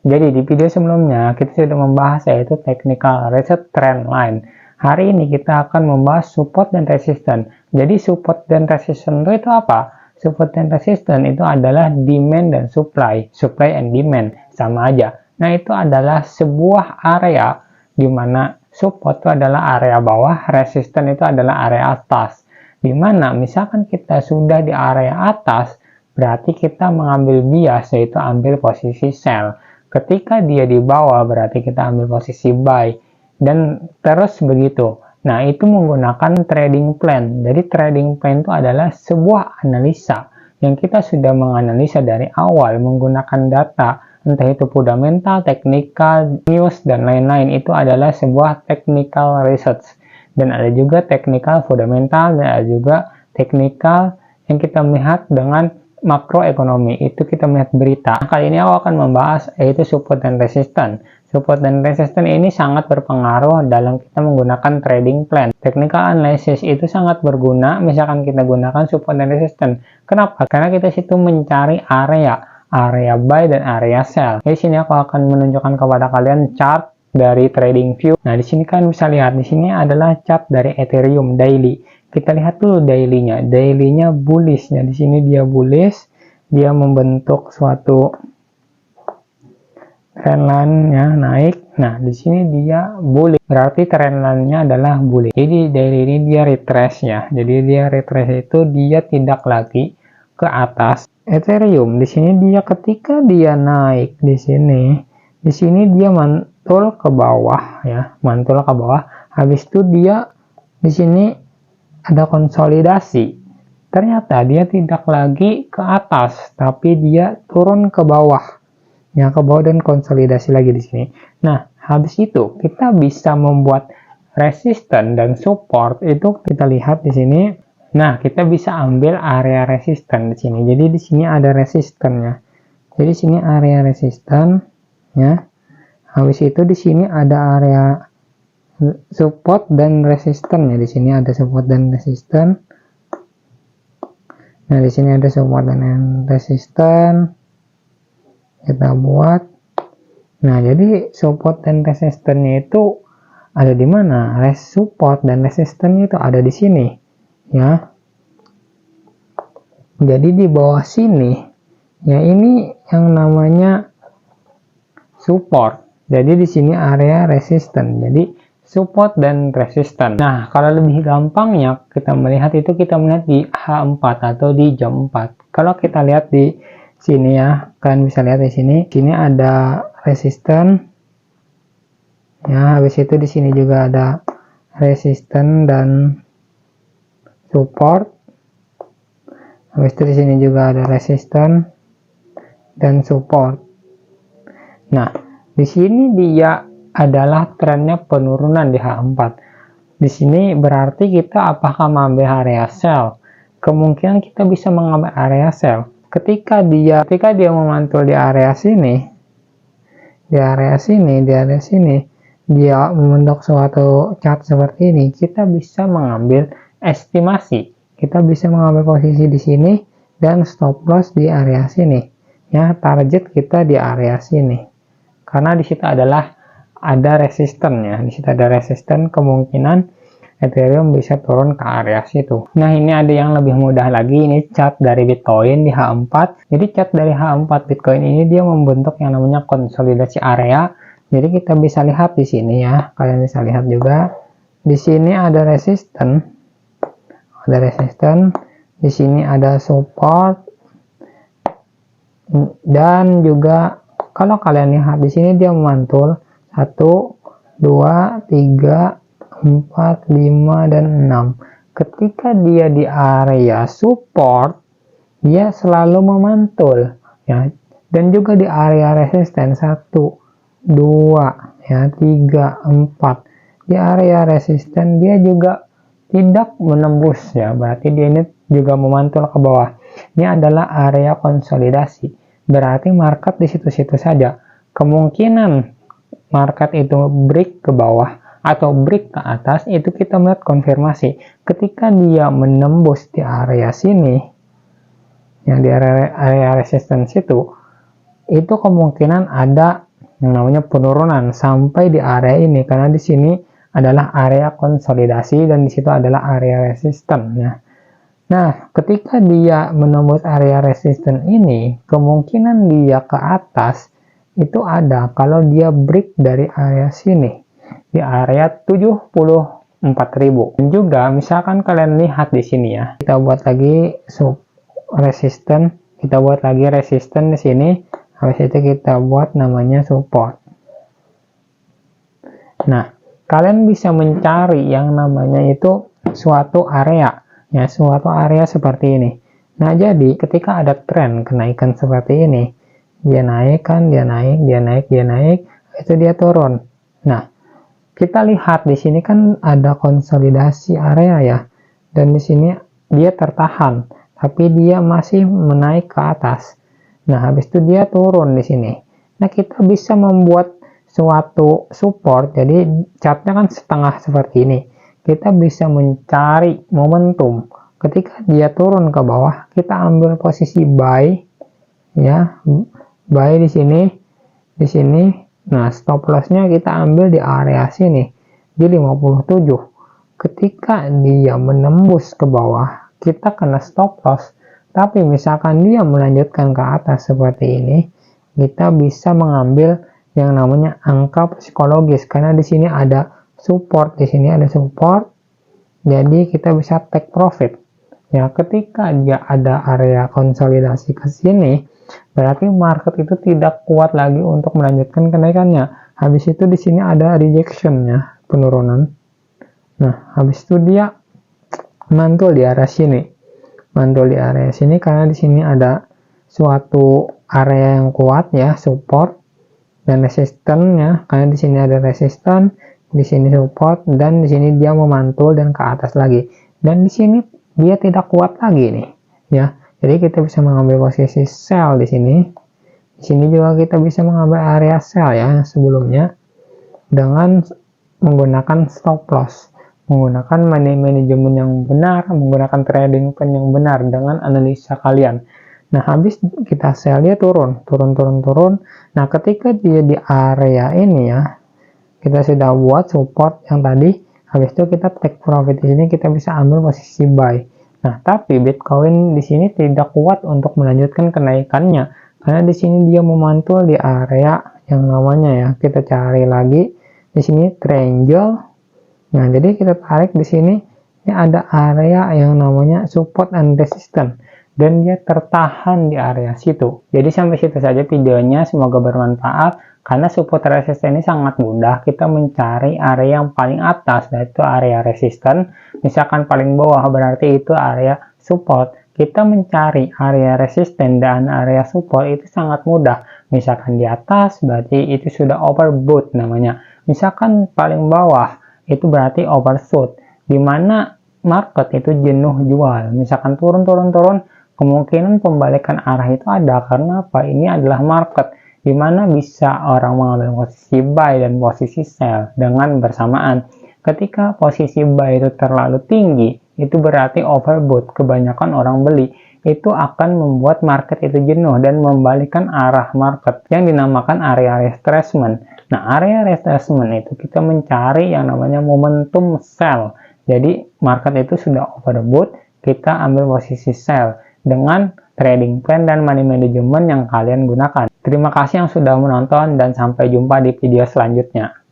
Jadi di video sebelumnya kita sudah membahas yaitu technical resist trend line. Hari ini kita akan membahas support dan resistance. Jadi support dan resistance itu apa? Support dan resistance itu adalah demand dan supply, supply and demand, sama aja. Nah, itu adalah sebuah area di mana support itu adalah area bawah, resistance itu adalah area atas. Di mana misalkan kita sudah di area atas, berarti kita mengambil bias, yaitu ambil posisi sell. Ketika dia di bawah, berarti kita ambil posisi buy. Dan terus begitu. Nah, itu menggunakan trading plan. Jadi trading plan itu adalah sebuah analisa yang kita sudah menganalisa dari awal menggunakan data, entah itu fundamental, technical, news, dan lain-lain. Itu adalah sebuah technical research. Dan ada juga technical fundamental, dan ada juga technical yang kita melihat dengan makroekonomi, itu kita melihat berita. Kali ini aku akan membahas yaitu support dan resistance. Support dan resistance ini sangat berpengaruh dalam kita menggunakan trading plan. Technical analysis itu sangat berguna misalkan kita gunakan support dan resistance. Kenapa? Karena kita situ mencari area buy dan area sell. Di sini aku akan menunjukkan kepada kalian chart dari trading view. Nah, di sini kan bisa lihat di sini adalah chart dari Ethereum daily. Kita lihat dulu daily-nya. Daily-nya bullish. Di sini dia bullish. Dia membentuk suatu trendline-nya naik. Nah, di sini dia bullish. Berarti trendline-nya adalah bullish. Jadi daily ini dia retrace ya. Jadi dia retrace itu dia tidak lagi ke atas. Ethereum di sini dia ketika dia naik di sini dia mantul ke bawah ya, mantul ke bawah. Habis itu dia di sini ada konsolidasi. Ternyata dia tidak lagi ke atas, tapi dia turun ke bawah. Ya, ke bawah dan konsolidasi lagi di sini. Nah, habis itu kita bisa membuat resistance dan support itu kita lihat di sini. Nah, kita bisa ambil area resistance di sini. Jadi di sini ada resistance-nya. Jadi di sini area resistance ya. Habis itu di sini ada area support dan resistance ya. Di sini ada support dan resistance. Nah, di sini ada support dan resistance. Kita buat. Nah, jadi support dan resistance-nya itu ada di mana? Support dan resistance itu ada di sini. Ya. Jadi di bawah sini ya, ini yang namanya support. Jadi di sini area resistance. Jadi support dan resistance. Nah, kalau lebih gampangnya kita melihat itu, kita melihat di H4 atau di jam 4. Kalau kita lihat di sini ya, kalian bisa lihat di sini. Sini ada resistance. Ya, habis itu di sini juga ada resistance dan support. Habis itu di sini juga ada resistance dan support. Nah, di sini dia adalah trennya penurunan di H4. Di sini berarti kita apakah mengambil area sell? Kemungkinan kita bisa mengambil area sell. Ketika dia memantul di area sini, dia membentuk suatu chart seperti ini, kita bisa mengambil estimasi. Kita bisa mengambil posisi di sini dan stop loss di area sini. Ya, target kita di area sini. Karena di situ ada resistance-nya. Di situ ada resistance, kemungkinan Ethereum bisa turun ke area situ. Nah, ini ada yang lebih mudah lagi. Ini chart dari Bitcoin di H4. Jadi chart dari H4 Bitcoin ini dia membentuk yang namanya konsolidasi area. Jadi kita bisa lihat di sini ya. Kalian bisa lihat juga. Di sini ada resistance. Ada resistance. Di sini ada support. Dan juga kalau kalian lihat di sini dia memantul 1, 2, 3, 4, 5, dan 6. Ketika dia di area support, dia selalu memantul ya. Dan juga di area resistance 1, 2, ya, 3, 4. Di area resistance dia juga tidak menembus ya. Berarti dia ini juga memantul ke bawah. Ini adalah area konsolidasi. Berarti market di situ-situ saja. Kemungkinan market itu break ke bawah atau break ke atas, itu kita melihat konfirmasi. Ketika dia menembus di area sini, yang di area resistance itu kemungkinan ada yang namanya penurunan sampai di area ini, karena di sini adalah area konsolidasi dan di situ adalah area resisten ya. Nah, ketika dia menembus area resisten ini, kemungkinan dia ke atas itu ada kalau dia break dari area sini di area 74.000. Dan juga misalkan kalian lihat di sini ya, kita buat lagi resisten, kita buat lagi resisten di sini, habis itu kita buat namanya support. Nah, kalian bisa mencari yang namanya itu suatu area ya, suatu area seperti ini. Nah, jadi ketika ada tren kenaikan seperti ini, dia naik kan, dia naik, dia naik, dia naik, itu dia turun. Nah, kita lihat di sini kan ada konsolidasi area ya, dan di sini dia tertahan, tapi dia masih menaik ke atas. Nah, habis itu dia turun di sini. Nah, kita bisa membuat suatu support, jadi chartnya kan setengah seperti ini. Kita bisa mencari momentum. Ketika dia turun ke bawah, kita ambil posisi buy, ya, buy di sini, di sini. Nah, stop lossnya kita ambil di area sini, di 57. Ketika dia menembus ke bawah, kita kena stop loss. Tapi misalkan dia melanjutkan ke atas seperti ini, kita bisa mengambil yang namanya angka psikologis, karena di sini ada support, di sini ada support, jadi kita bisa take profit. Ya, ketika dia ada area konsolidasi ke sini, berarti market itu tidak kuat lagi untuk melanjutkan kenaikannya. Habis itu di sini ada rejection-nya, penurunan. Nah, habis itu dia mantul di area sini. Mantul di area sini karena di sini ada suatu area yang kuat ya, support dan resistannya. Karena di sini ada resisten, di sini support, dan di sini dia memantul dan ke atas lagi. Dan di sini dia tidak kuat lagi nih, ya. Jadi kita bisa mengambil posisi sell di sini. Di sini juga kita bisa mengambil area sell ya sebelumnya dengan menggunakan stop loss, menggunakan money management yang benar, menggunakan trading plan yang benar dengan analisa kalian. Nah, habis kita sell dia turun. Nah, ketika dia di area ini ya, kita sudah buat support yang tadi. Habis itu kita take profit di sini, kita bisa ambil posisi buy. Nah, tapi Bitcoin di sini tidak kuat untuk melanjutkan kenaikannya karena di sini dia memantul di area yang namanya ya, kita cari lagi di sini triangle. Nah, jadi kita tarik di sini, ini ada area yang namanya support and resistance dan dia tertahan di area situ. Jadi sampai situ saja videonya, semoga bermanfaat. Karena support resisten ini sangat mudah, kita mencari area yang paling atas, yaitu area resisten. Misalkan paling bawah berarti itu area support. Kita mencari area resisten dan area support itu sangat mudah. Misalkan di atas berarti itu sudah overbought namanya. Misalkan paling bawah itu berarti oversold, di mana market itu jenuh jual. Misalkan turun, kemungkinan pembalikan arah itu ada karena apa? Ini adalah market di mana bisa orang mengambil posisi buy dan posisi sell dengan bersamaan. Ketika posisi buy itu terlalu tinggi, itu berarti overbought, kebanyakan orang beli. Itu akan membuat market itu jenuh dan membalikkan arah market yang dinamakan area retracement. Nah, area retracement itu kita mencari yang namanya momentum sell. Jadi, market itu sudah overbought, kita ambil posisi sell dengan trading plan dan money management yang kalian gunakan. Terima kasih yang sudah menonton dan sampai jumpa di video selanjutnya.